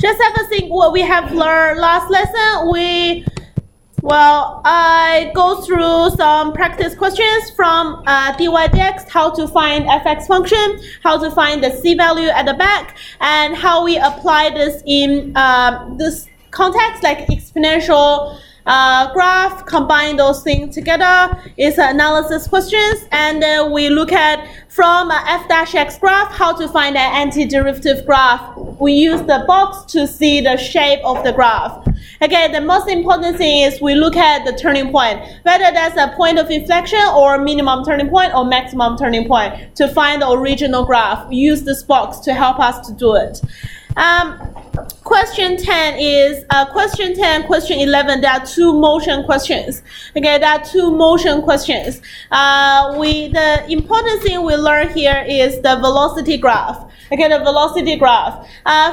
Just have a think what we have learned last lesson. I go through some practice questions from dy dx, how to find fx function, how to find the c value at the back, and how we apply this in this context, like exponential graph, combine those things together is analysis questions, and then we look at from f-x graph how to find an antiderivative graph. We use the box to see the shape of the graph. Okay, the most important thing is we look at the turning point, whether that's a point of inflection or minimum turning point or maximum turning point to find the original graph. We use this box to help us to do it. Question 10 is question 10, question 11. There are two motion questions. Okay, there are two motion questions. The important thing we learn here is the velocity graph. Okay, the velocity graph.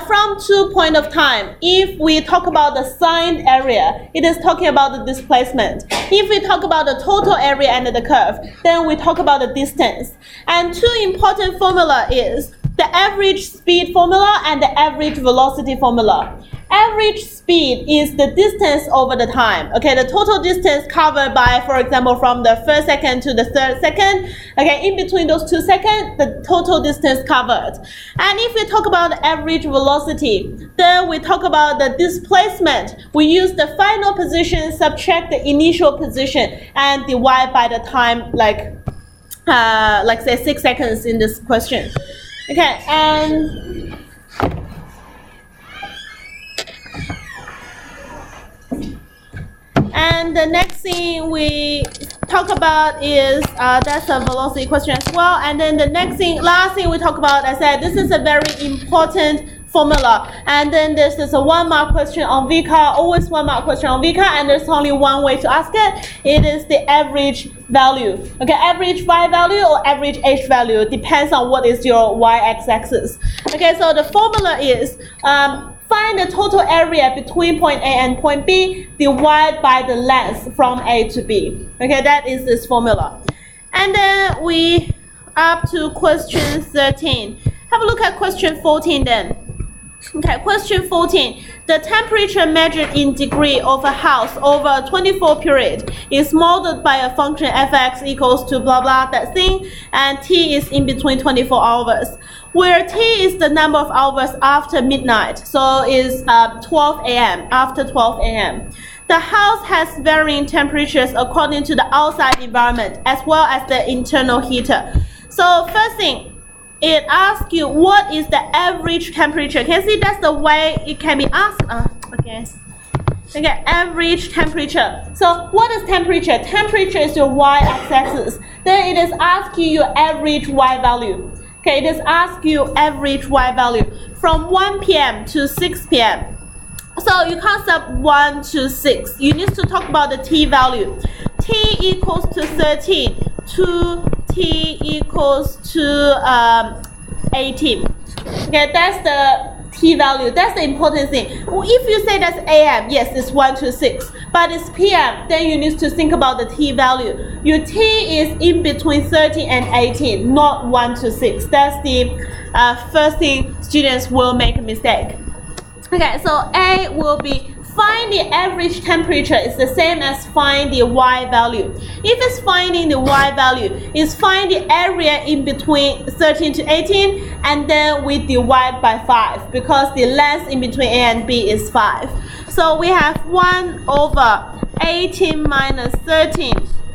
From 2 point of time, if we talk about the signed area, it is talking about the displacement. If we talk about the total area and the curve, then we talk about the distance. And two important formula is the average speed formula and the average velocity formula. Average speed is the distance over the time. Okay, the total distance covered by, for example, from the first second to the third second. Okay, in between those 2 seconds, the total distance covered. And if we talk about the average velocity, then we talk about the displacement. We use the final position, subtract the initial position, and divide by the time, like say 6 seconds in this question. Okay, and the next thing we talk about is that's a velocity question as well. And then the last thing we talk about, I said this is a very important formula. And then this is a 1-mark question on VCAR, always 1-mark question on VCAR, and there's only one way to ask it. It is the average value. Okay, average y value or average h value depends on what is your y-axis. Okay, so the formula is find the total area between point A and point B, divide by the length from A to B. Okay, that is this formula. And then we up to question 13. Have a look at question 14 then. Okay, question 14. The temperature measured in degree of a house over a 24 period is modeled by a function fx equals to blah blah, that thing, and t is in between 24 hours, where t is the number of hours after midnight, so is 12 a.m., after 12 a.m. The house has varying temperatures according to the outside environment as well as the internal heater. So first thing, it asks you what is the average temperature. Can you see that's the way it can be asked? Okay, average temperature. So what is temperature? Temperature is your y-axis. Then it is asking you average y value. Okay, it is asking you average y value from 1 p.m. to 6 p.m. So you can't sub 1 to 6. You need to talk about the t value. T equals to 13 to t equals to 18. Okay, that's the t value. That's the important thing. If you say that's a.m., yes, it's 1 to 6. But it's p.m., then you need to think about the t value. Your t is in between 13 and 18, not 1 to 6. That's the first thing students will make a mistake. Okay, so A will be find the average temperature is the same as find the y value. If it's finding the y value, it's find the area in between 13 to 18, and then we divide by 5 because the length in between A and B is 5. So we have 1 over 18 minus 13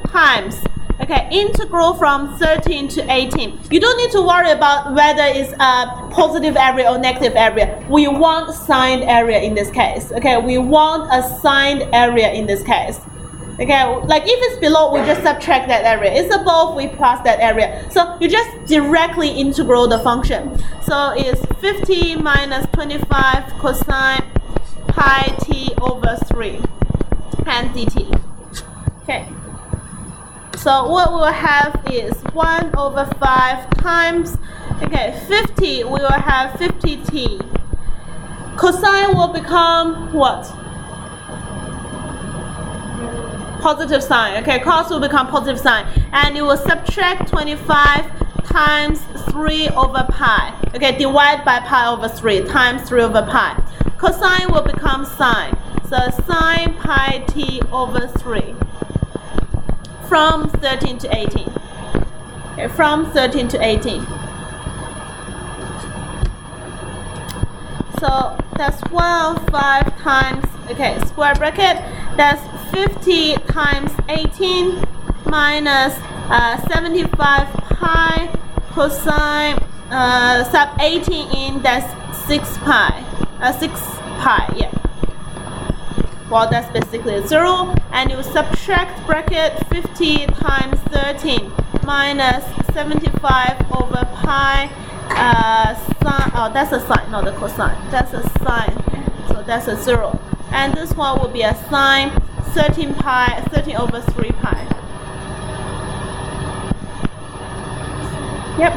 times, okay, integral from 13 to 18. You don't need to worry about whether it's a positive area or negative area. We want signed area in this case. Okay, we want a signed area in this case. Okay, like if it's below, we just subtract that area. It's above, we plus that area. So you just directly integral the function. So it's 50 minus 25 cosine pi t over 3 and dt. Okay. So what we'll have is 1 over 5 times, okay, 50, we will have 50t. Cosine will become what? Positive sign, okay, cos will become positive sign. And it will subtract 25 times 3 over pi. Okay, divide by pi over 3 times 3 over pi. Cosine will become sine. So sine pi t over 3 from 13 to 18. Okay, from 13 to 18. So that's 105 times, okay, square bracket, that's 50 times 18 minus 75 pi cosine, sub 18 in, that's 6 pi, 6 pi, yeah. Well, that's basically 0, and you subtract bracket 50 times 13 minus 75 over pi, sine, oh, that's a sine, not a cosine, that's a sine, so that's a 0, and this one will be a sine 13 over 3 pi. Yep.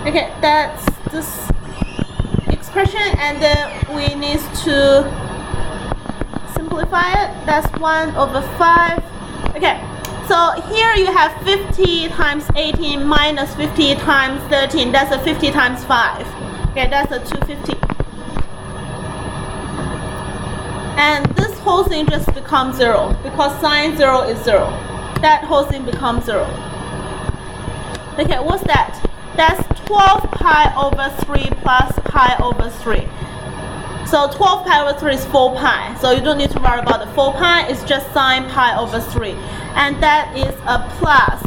Okay, that's this expression, and then we need to simplify it. That's 1 over 5. Okay, so here you have 50 times 18 minus 50 times 13. That's a 50 times 5. Okay, that's a 250. And this whole thing just becomes 0 because sine 0 is 0. That whole thing becomes 0. Okay, what's that? That's 12 pi over 3 plus pi over 3. So 12 pi over 3 is 4 pi. So you don't need to worry about the 4 pi. It's just sine pi over 3. And that is a plus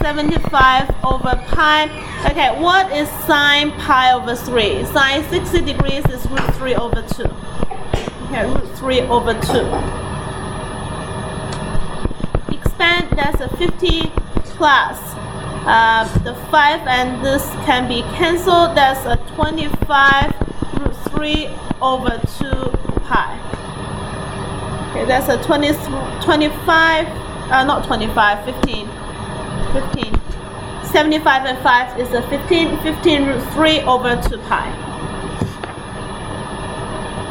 75 over pi. Okay, what is sine pi over 3? Sine 60 degrees is root 3 over 2. Okay, root 3 over 2. Expand, that's a 50 plus the 5, and this can be cancelled. That's a 25 root 3 over 2 pi. Okay, that's a 25, not 25, 15. 75 and 5 is a 15 root 3 over 2 pi.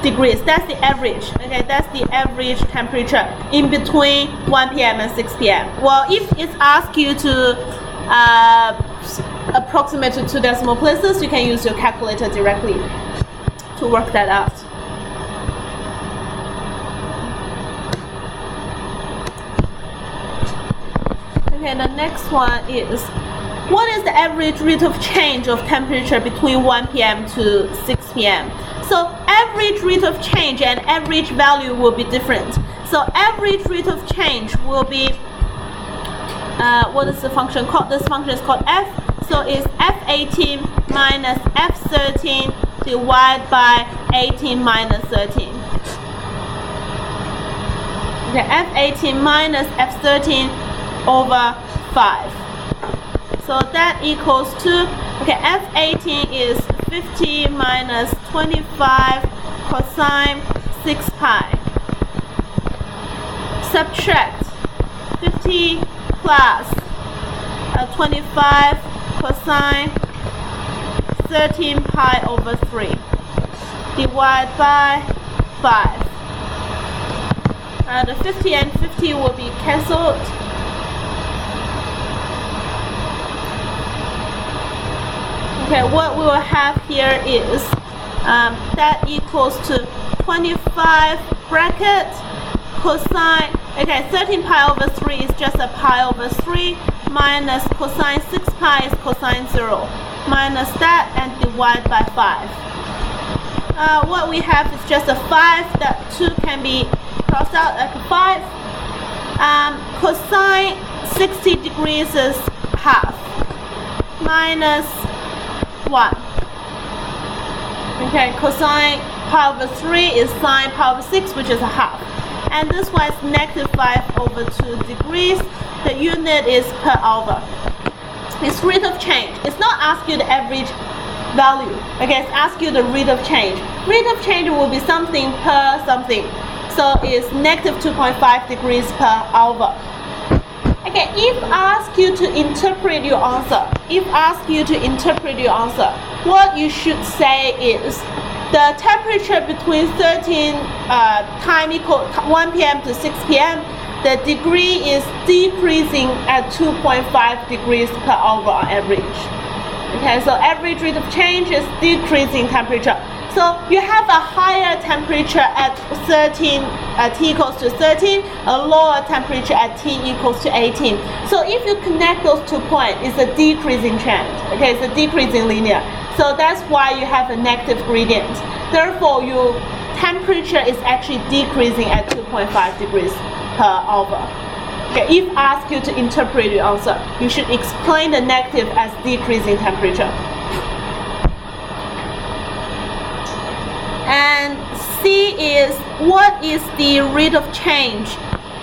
Degrees, that's the average. Okay, that's the average temperature in between 1 p.m. and 6 p.m. Well, if it's asked you to approximate to 2 decimal places, you can use your calculator directly to work that out. Okay, the next one is, what is the average rate of change of temperature between 1 p.m. to 6 p.m.? So average rate of change and average value will be different. So average rate of change will be, what is the function called? This function is called f. So it's f18 minus f13 divided by 18 minus 13. Okay, f18 minus f13 over 5. So that equals to, okay, f18 is 50 minus 25 cosine 6 pi. Subtract 50 plus 25 cosine 13 pi over 3 divide by 5. The 50 and 50 will be cancelled. Okay, what we will have here is that equals to 25 bracket cosine, okay, 13 pi over 3 is just a pi over 3 minus cosine 6 pi is cosine 0 minus that and divide by 5. What we have is just a 5, that 2 can be crossed out like a 5. Cosine 60 degrees is half minus 1. Okay, cosine pi over 3 is sine pi over 6, which is a half. And this one is negative 5 over 2 degrees. The unit is per hour. It's rate of change. It's not ask you the average value. Okay, it's ask you the rate of change. Rate of change will be something per something. So it's negative 2.5 degrees per hour. Okay, if ask you to interpret your answer, what you should say is, the temperature between 13 time equal 1 p.m. to 6 p.m., the degree is decreasing at 2.5 degrees per hour on average. Okay, so average rate of change is decreasing temperature. So you have a higher temperature at 13, T equals to 13, a lower temperature at T equals to 18. So if you connect those 2 points, it's a decreasing trend. Okay, it's a decreasing linear. So that's why you have a negative gradient. Therefore, your temperature is actually decreasing at 2.5 degrees per hour. Okay, if asked you to interpret your answer, you should explain the negative as decreasing temperature. And C is, what is the rate of change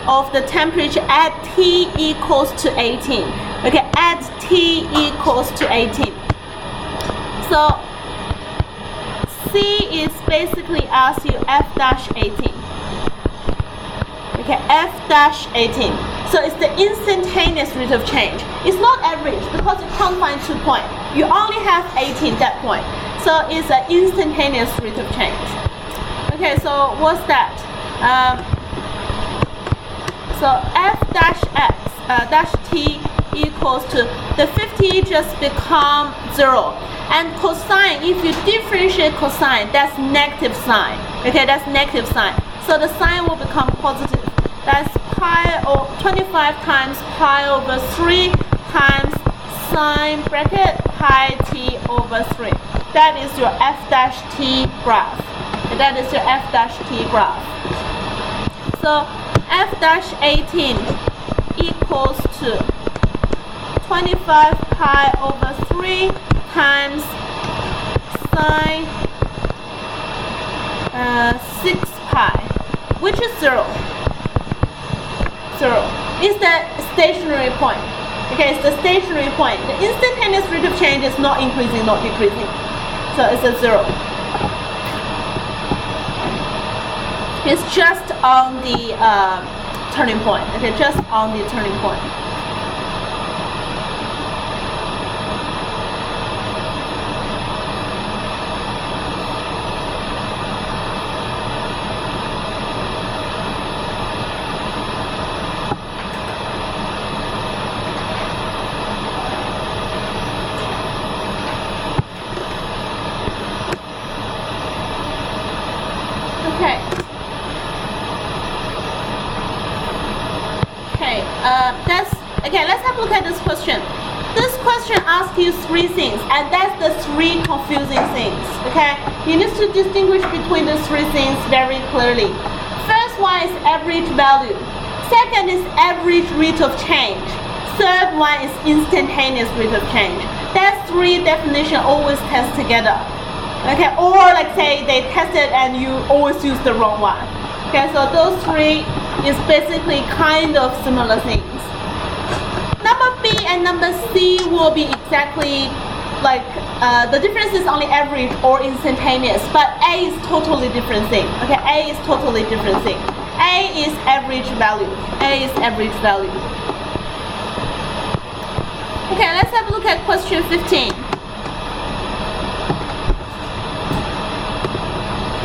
of the temperature at T equals to 18? Okay, at T equals to 18. So C is basically asks you F dash 18. Okay, F dash 18. So it's the instantaneous rate of change. It's not average because you can't find 2 points. You only have 18 that point. So it's an instantaneous rate of change. Okay, so what's that? So F dash X dash T equals to the 50 just become 0. And cosine, if you differentiate cosine, that's negative sign. Okay, that's negative sign. So the sign will become positive. That's pi or 25 times pi over 3 times sine bracket pi t over 3. That is your F dash t graph. And that is your F dash t graph. So F dash 18 equals to 25 pi over 3 times sine 6 pi, which is 0. 0 is the stationary point. Okay, it's the stationary point. The instantaneous rate of change is not increasing, not decreasing. So it's a 0. It's just on the turning point. Okay, just on the turning point. Let's have a look at this question. This question asks you 3 things, and that's the 3 confusing things. Okay, you need to distinguish between the 3 things very clearly. First one is average value. Second is average rate of change. Third one is instantaneous rate of change. That 3 definition always test together. Okay, or like say they tested and you always use the wrong one. Okay, so those 3 is basically kind of similar things. Number B and number C will be exactly like the difference is only average or instantaneous, but A is totally different thing. Okay, A is totally different thing. A is average value. A is average value. Okay, let's have a look at question 15.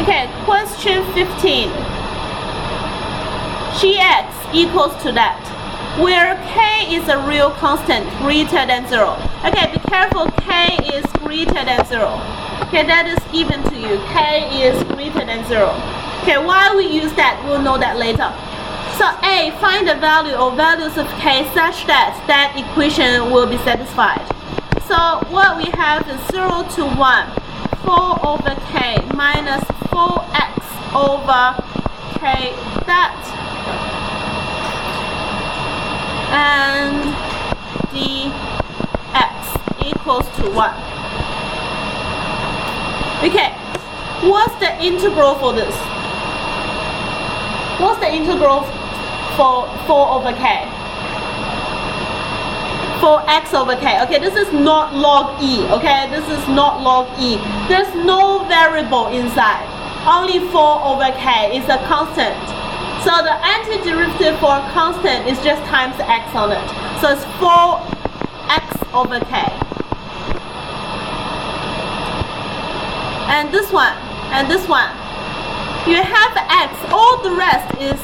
Okay, question 15. Gx equals to that, where k is a real constant greater than 0. Okay, be careful, k is greater than 0. Okay, that is given to you. K is greater than 0. Okay, why we use that, we'll know that later. So A, find the value or values of k such that that equation will be satisfied. So what we have is 0 to 1, 4 over k minus 4x over k that, and dx equals to 1. Okay, what's the integral for this? What's the integral for 4 over k? For x over k. Okay, this is not log e. Okay, this is not log e. There's no variable inside. Only 4 over k is a constant. So the antiderivative for a constant is just times x on it. So it's 4x over k. And this one, and this one. You have x. All the rest is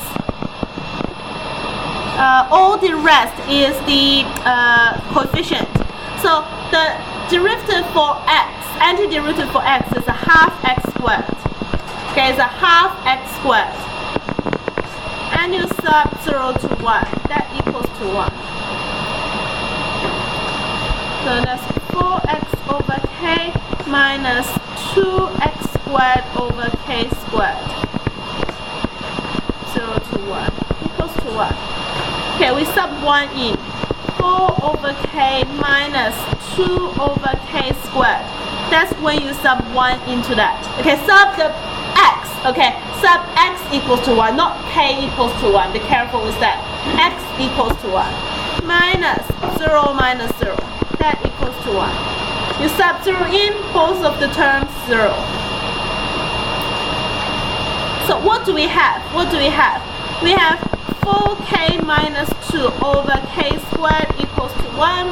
the coefficient. So the derivative for x, antiderivative for x is a half x squared. Okay, it's a half x squared. And you sub 0 to 1. That equals to 1. So that's 4x over k minus 2x squared over k squared. 0 to 1 equals to 1. Okay, we sub 1 in. 4 over k minus 2 over k squared. That's when you sub 1 into that. Okay, sub the x. Okay, sub x equals to 1, not k equals to 1. Be careful with that. X equals to 1. Minus 0 minus 0. That equals to 1. You sub 0 in, both of the terms 0. So what do we have? What do we have? We have 4k minus 2 over k squared equals to 1.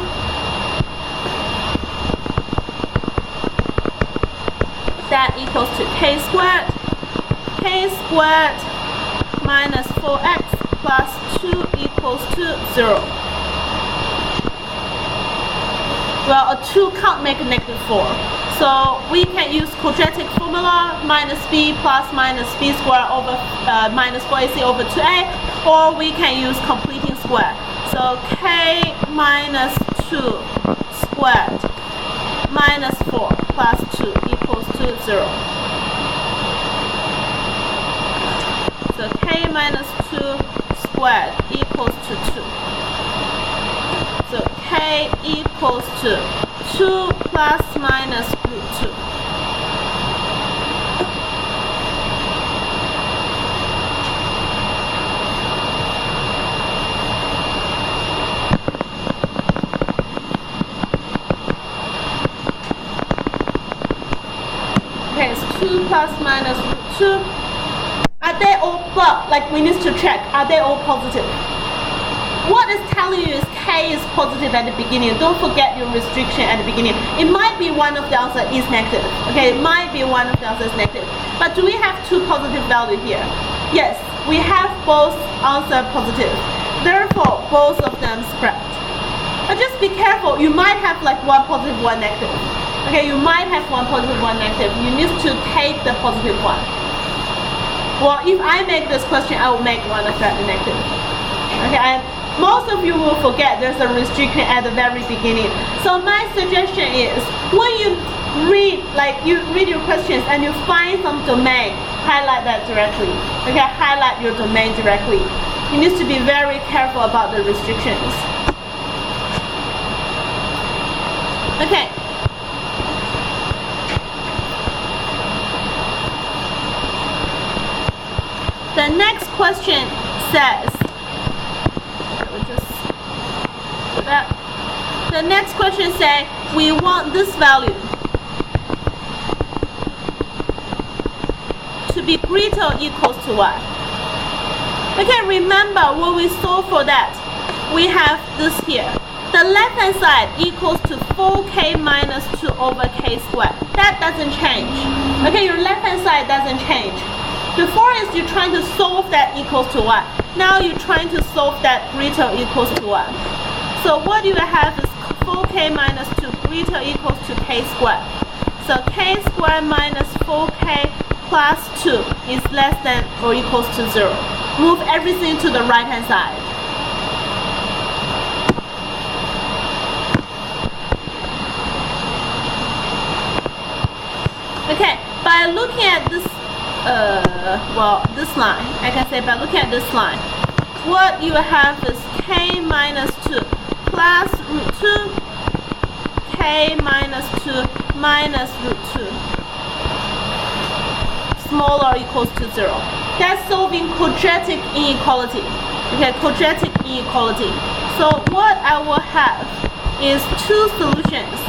That equals to k squared. K squared minus 4x plus 2 equals to 0. Well, a 2 can't make a negative 4. So we can use quadratic formula, minus b plus minus b squared over minus 4ac over 2a, or we can use completing square. So k minus 2 squared minus 4 plus 2 equals to 0. So k minus 2 squared equals to 2. So k equals to 2 plus minus root 2. Okay, it's 2 plus minus root 2. Are they all, but like we need to check, are they all positive? What it's telling you is k is positive at the beginning. Don't forget your restriction at the beginning. It might be one of the answer is negative. Okay, it might be one of the answers negative. But do we have two positive value here? Yes, we have both answer positive. Therefore, both of them scrapped. But just be careful. You might have like one positive, one negative. Okay, you might have one positive, one negative. You need to take the positive one. Well, if I make this question, I will make one of that negative. Okay, and most of you will forget there's a restriction at the very beginning. So my suggestion is when you read your questions and you find some domain, highlight that directly. Okay, highlight your domain directly. You need to be very careful about the restrictions. Okay. The next question says, the next question says we want this value to be greater or equals to what? Okay, remember when we solve for that, we have this here. The left hand side equals to 4k minus 2 over k squared. That doesn't change. Okay, your left hand side doesn't change. Before is you're trying to solve that equals to what? Now you're trying to solve that greater or equals to what? So what you have is 4k minus 2 greater or equals to k squared. So k squared minus 4k plus 2 is less than or equals to 0. Move everything to the right hand side. Okay, by looking at this this line, I can say by looking at this line, what you have is k minus 2 plus root 2, k minus 2 minus root 2, smaller or equals to 0. That's solving quadratic inequality. Okay, quadratic inequality. So what I will have is two solutions.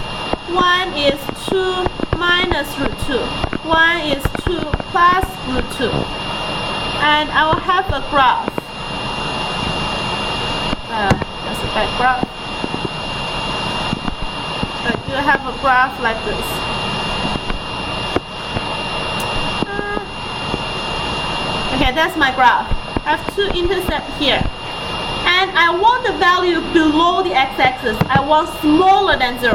One is 2 minus root 2. One is 2 plus root 2. And I will have a graph. That's a bad graph. But you have a graph like this. Okay, that's my graph. I have two intercepts here. And I want the value below the x-axis. I want smaller than 0.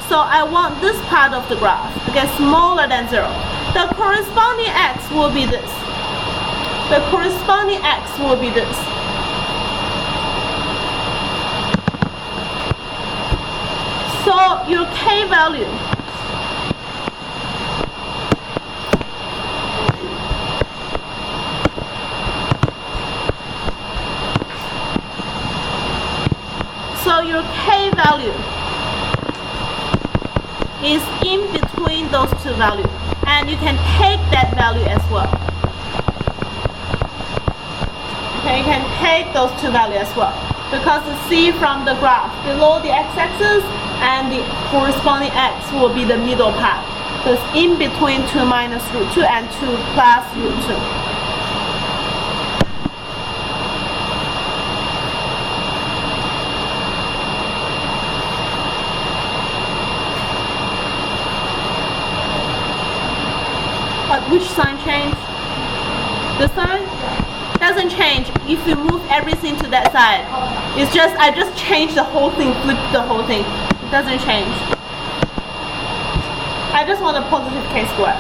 So I want this part of the graph, okay, smaller than 0. The corresponding x will be this. The corresponding x will be this. So your k value is in between those two values, and you can take that value as well. Okay, you can take those two values as well, because you see from the graph below the x-axis and the corresponding x will be the middle part. So it's in between 2 minus root 2 and 2 plus root 2. Which sign changed? The sign doesn't change if you move everything to that side. It's just I just changed the whole thing, flipped the whole thing. It doesn't change. I just want a positive k squared.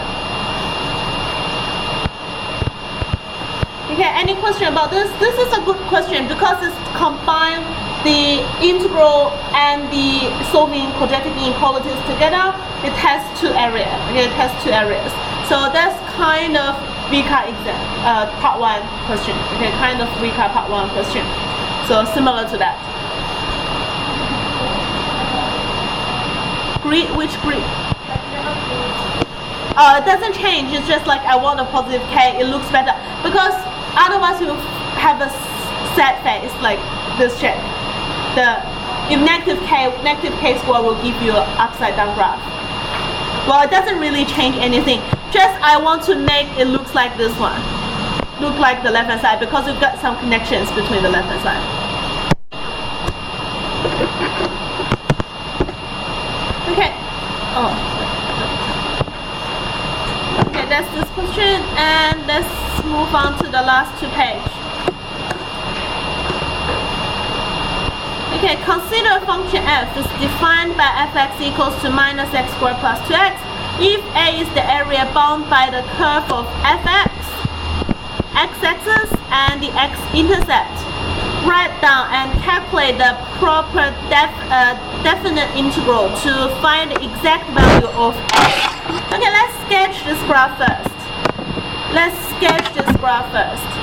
Okay, any question about this? This is a good question because it's combined the integral and the solving quadratic inequalities together. It has two areas. Okay, it has two areas. So that's kind of VCAA exam, part 1 question. Okay, kind of VCAA part 1 question. So similar to that. Grid, which grid? It doesn't change. It's just like I want a positive k. It looks better because otherwise you have a sad face like this shape. If negative k square will give you an upside down graph. Well, it doesn't really change anything. Just I want to make it look like this one. Look like the left hand side because we've got some connections between the left hand side. Okay. Okay, that's this question, and let's move on to the last 2 pages. Okay, consider function f is defined by fx equals to minus x squared plus 2x if A is the area bound by the curve of fx, x-axis, and the x-intercept. Write down and calculate the proper definite integral to find the exact value of x. Okay, let's sketch this graph first. Let's sketch this graph first.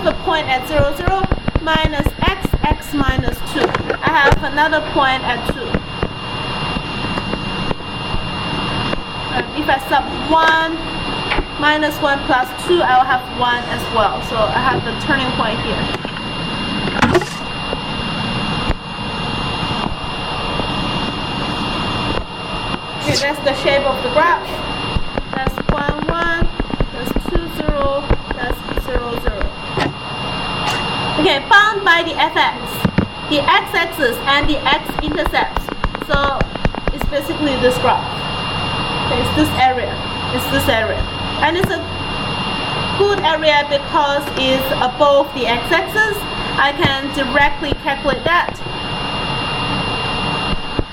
A point at 0, 0, minus x, x minus 2. I have another point at 2. If I sub 1 minus 1 plus 2, I will have 1 as well. So I have the turning point here. Okay, that's the shape of the graph. That's 1, 1, that's 2, 0, that's 0, 0. Okay, bound by the fx, the x-axis, and the x-intercepts. So it's basically this graph. Okay, it's this area. It's this area. And it's a good area because it's above the x-axis. I can directly calculate that.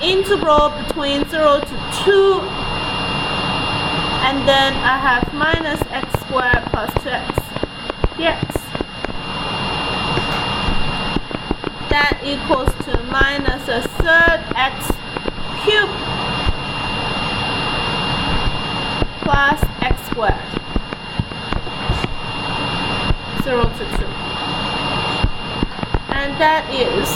Integral between 0 to 2. And then I have minus x squared plus 2x dx. That equals to minus a third x cubed plus x squared, 0 to 2. And that is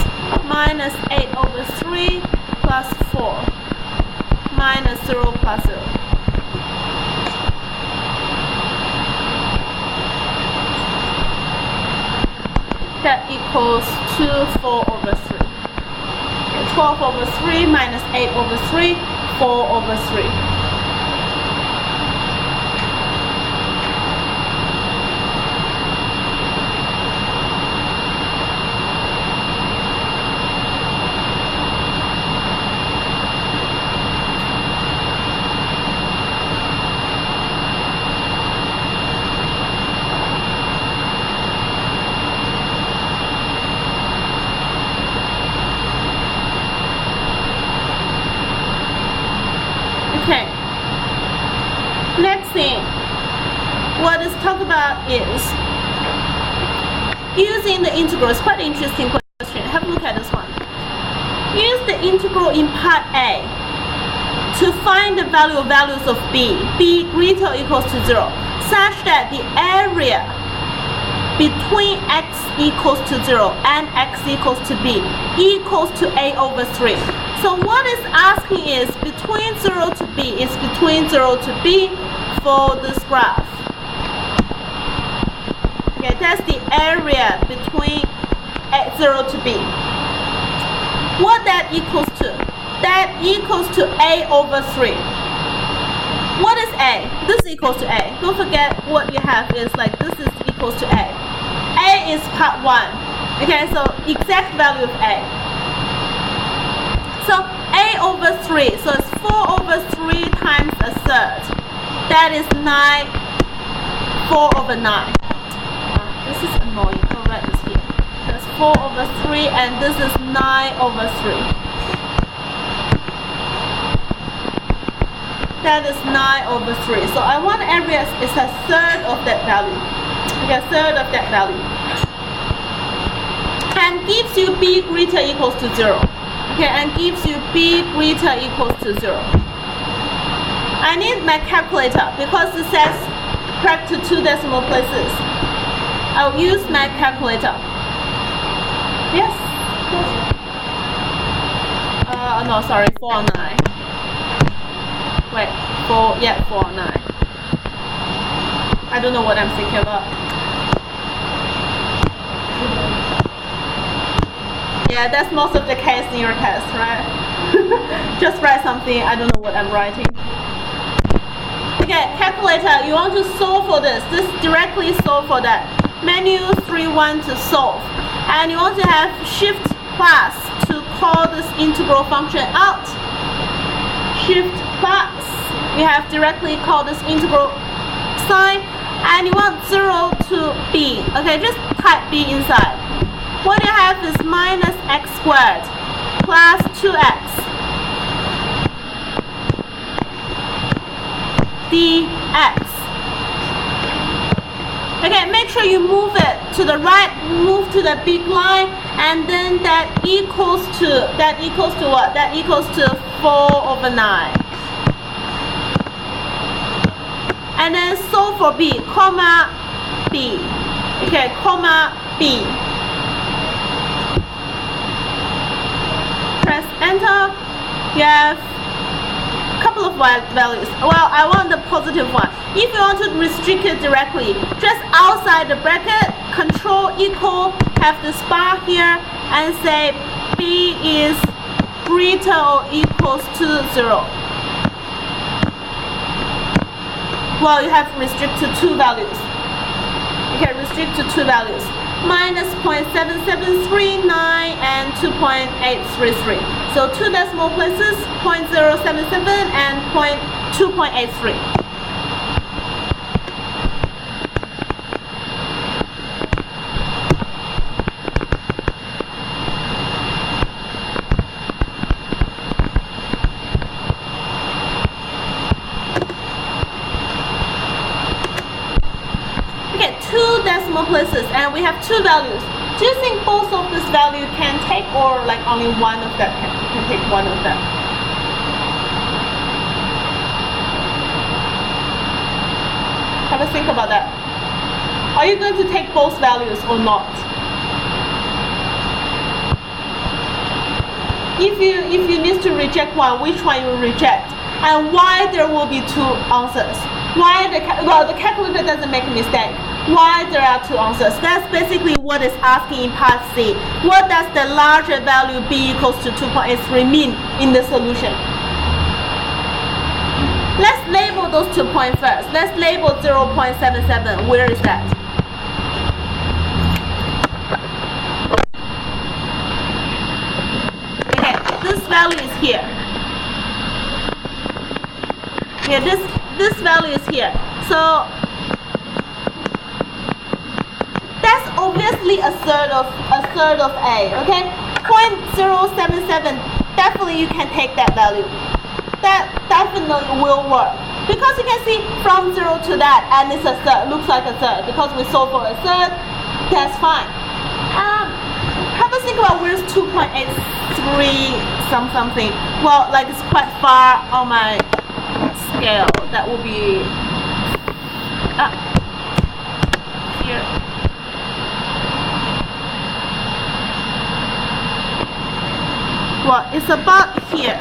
minus 8 over 3 plus 4 minus 0 plus 0. That equals to 4 over 3. Okay, 12 over 3 minus 8 over 3, 4 over 3. what is talked about is using the integral. It's quite an interesting question. Have a look at this one. Use the integral in part A to find the values of b greater or equals to 0, such that the area between x equals to 0 and x equals to b equals to a over 3. So what it's asking is between 0 to b is between 0 to b for this graph. Okay, that's the area between 0 to b. What that equals to? That equals to a over 3. What is a? This equals to a. Don't forget what you have is like this is equals to a. A is part 1. Okay, so exact value of a. So a over 3. So it's 4 over 3 times a third. That is 4 over 9. This is annoying. I'll write this here. That's 4 over 3 and this is 9 over 3. That is 9 over 3. So I want area is a third of that value. Okay, a third of that value. And gives you b greater equals to 0. Okay, and gives you b greater equals to 0. I need my calculator because it says correct to 2 decimal places. I'll use my calculator. Yes? No, sorry, 4 or 9. Wait, 4, yeah, 4 or 9. I don't know what I'm thinking about. Yeah, that's most of the case in your test, right? Just write something, I don't know what I'm writing. Okay, calculator, you want to solve for this. This directly solve for that. Menu 3-1 to solve. And you want to have shift plus to call this integral function out. Shift plus. You have directly call this integral sign. And you want 0 to b. Okay, just type b inside. What you have is minus x squared plus 2x dx. Okay, make sure you move it to the right, move to the big line, and then that equals to what? That equals to 4 over 9. And then solve for b, comma b. Okay, comma b. Press enter. You have a couple of values. Well, I want the positive one. If you want to restrict it directly, just outside the bracket, control equal, have this bar here, and say b is greater or equals to 0. Well, you have restricted 2 values. Okay, restrict to 2 values. Minus 0.7739 and 2.833. So 2 decimal places, 0.077 and 2.83. Places, and we have 2 values. Do you think both of this value can take, or like only one of them can take one of them? Have a think about that. Are you going to take both values or not? If you need to reject one, which one you reject, and why there will be 2 answers? Why the calculator doesn't make a mistake. Why there are 2 answers? That's basically what it's asking in part C. What does the larger value b equals to 2.83 mean in the solution? Let's label those 2 points first. Let's label 0.77. Where is that? Okay, this value is here. Yeah, this value is here. So that's obviously a third of a, okay? 0.077, definitely you can take that value. That definitely will work. Because you can see from 0 to that, and it's a third, looks like a third, because we solve for a third, that's fine. Have a think about where's 2.83 something. Well, like it's quite far on my scale. That will be here. Well, it's about here.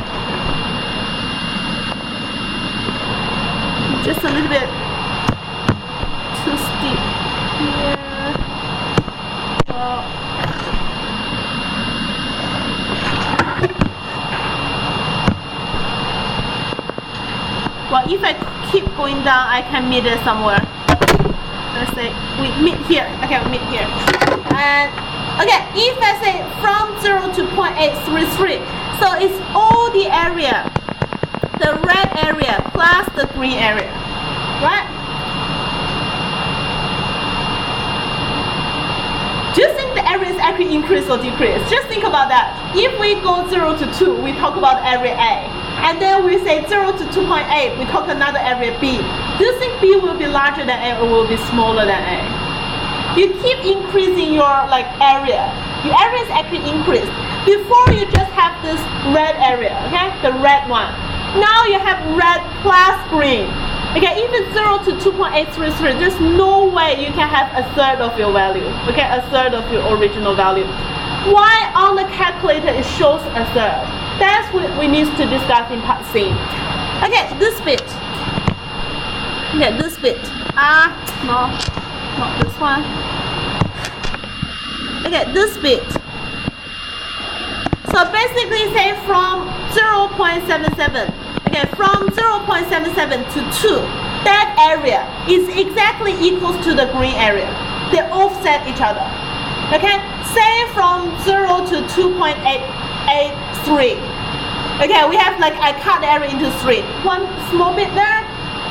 Just a little bit too steep here. Well, if I keep going down, I can meet it somewhere. Let's say we meet here. Okay, we meet here. And okay, if I say from 0 to 0.833, so it's all the area, the red area plus the green area, right? Do you think the area is actually increased or decreased? Just think about that. If we go 0 to 2, we talk about area A. And then we say 0 to 2.8, we talk another area B. Do you think B will be larger than A or will be smaller than A? You keep increasing your area. Your area is actually increased. Before you just have this red area, okay? The red one. Now you have red plus green. Okay, even 0 to 2.833, there's no way you can have a third of your value. Okay, a third of your original value. Why on the calculator it shows a third? That's what we need to discuss in part C. Okay, this bit. Okay, this bit. No, not this one. Okay, this bit. So basically say from 0.77. Okay, from 0.77 to 2, that area is exactly equals to the green area. They offset each other. Okay, say from 0 to 2.883. Okay, we have I cut the area into 3. One small bit there,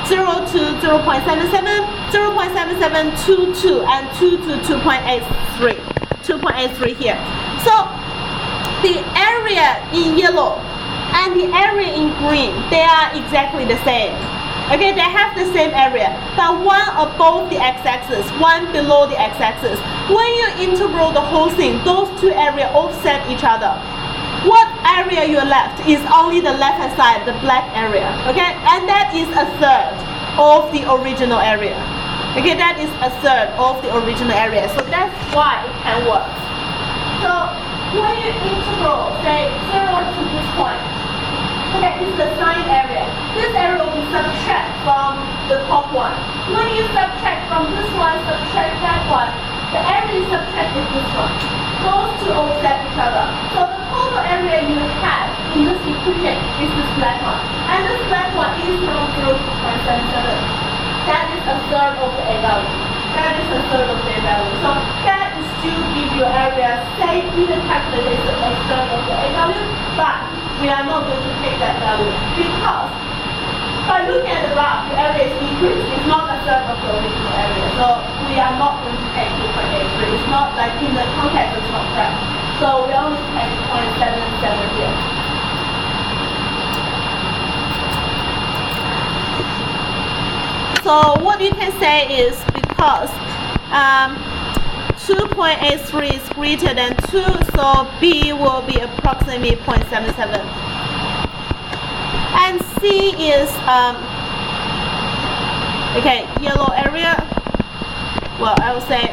0 to 0.77, 0.77 to 2, and 2 to 2.83. 2.83 here. So the area in yellow and the area in green, they are exactly the same. Okay, they have the same area, but one above the x-axis, one below the x-axis. When you integral the whole thing, those two areas offset each other. What area you left is only the left-hand side, the black area. Okay, and that is a third of the original area. Okay, that is a third of the original area. So that's why it can work. So when you integral, say 0 to this point, okay, it's the sine area. This area will be subtract from the top one. When you subtract from this one, subtract that one, the area is subtracted this one. Those two offset each other. So the total area you have in this equation is this black one. And this black one is from 0 to 0.77. That is a third of the A value. That is a third of the A value. So that is still give you area, say even calculate is a third of the A value, but we are not going to take that value because by looking at the graph, the area is decreased. It's not a third of the original area. So we are not going to take 2.83. It's not like in the context, it's not correct. So we only take 0.77 here. So what you can say is because 2.83 is greater than 2, so B will be approximately 0.77. And C is, okay, yellow area, well, I will say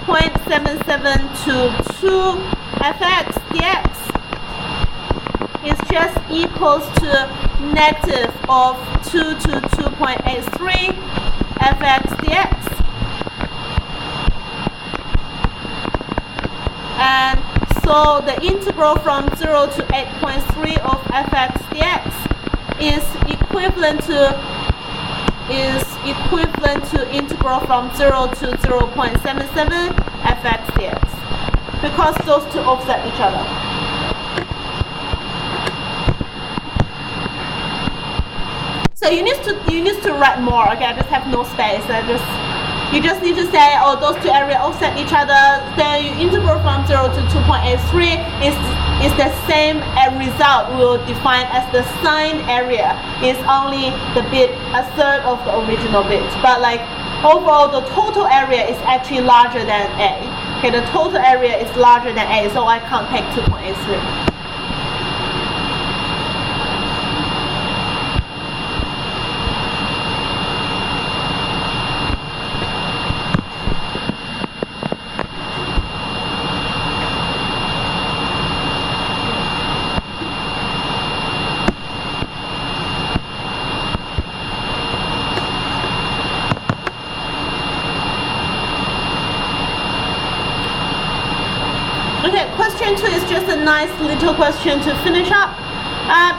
0.77 to 2 fx dx is just equals to negative of 2 to 2.83 fx dx. And so the integral from 0 to 8.3 of fx dx is equivalent to integral from 0 to 0.77 fx dx, because those two offset each other. So you need to write more. Okay, I just have no space. You just need to say, oh, those two areas offset each other. Then you integral from 0 to 2.83 is is the same result we will define as the signed area. Is only a third of the original bit, but like overall the total area is actually larger than A. Okay, the total area is larger than A, so I can't take 2.83. Okay, question 2 is just a nice little question to finish up.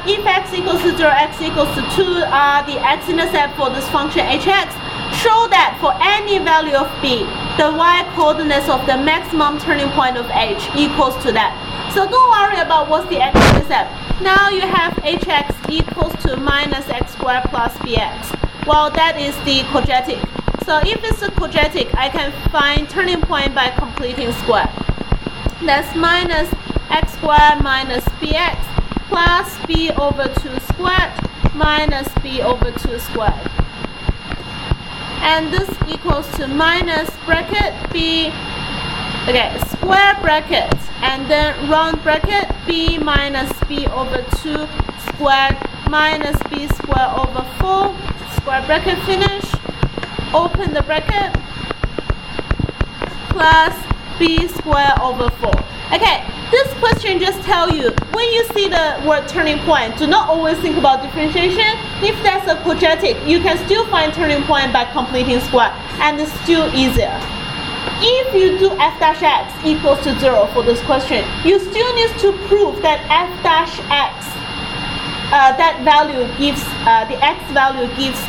If x equals to 0, x equals to 2 are the x-intercept for this function hx, show that for any value of b, the y-coordinates of the maximum turning point of h equals to that. So don't worry about what's the x-intercept. Now you have hx equals to minus x squared plus bx. Well, that is the quadratic. So if it's a quadratic, I can find turning point by completing square. That's minus x squared minus bx plus b over 2 squared minus b over 2 squared. And this equals to minus bracket b, okay, square bracket, and then round bracket b minus b over 2 squared minus b squared over 4, square bracket finish, open the bracket, plus b squared over 4. Okay, this question just tells you when you see the word turning point, do not always think about differentiation. If that's a quadratic, you can still find turning point by completing square, and it's still easier. If you do f dash x equals to 0 for this question, you still need to prove that f dash x, that value gives, the x value gives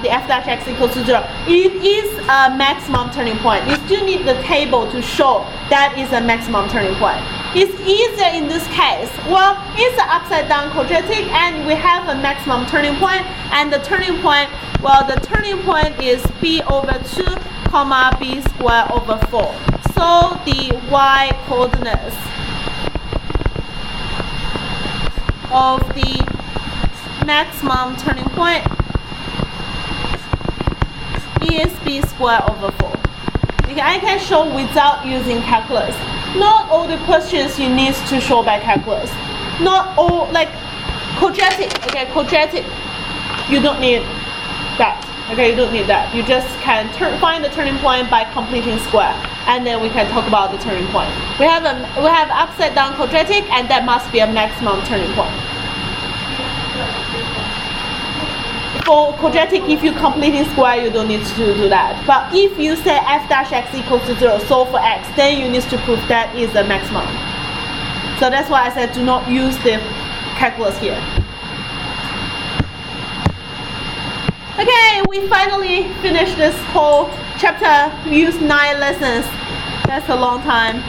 the f dash x equals to 0. It is a maximum turning point. You still need the table to show that is a maximum turning point. It's easier in this case. Well, it's an upside down quadratic and we have a maximum turning point, and the turning point, well, the turning point is b over 2 comma b squared over 4. So the y coordinates of the maximum turning point is b squared over 4. Okay, I can show without using calculus. Not all the questions you need to show by calculus. Not all, like quadratic, okay, quadratic, you don't need that. Okay, you don't need that. You just can find the turning point by completing square, and then we can talk about the turning point. We have upside down quadratic, and that must be a maximum turning point. For quadratic, if you completing square, you don't need to do that. But if you say f dash x equals to 0, solve for x, then you need to prove that is the maximum. So that's why I said do not use the calculus here. Okay, we finally finished this whole chapter. We used 9 lessons. That's a long time.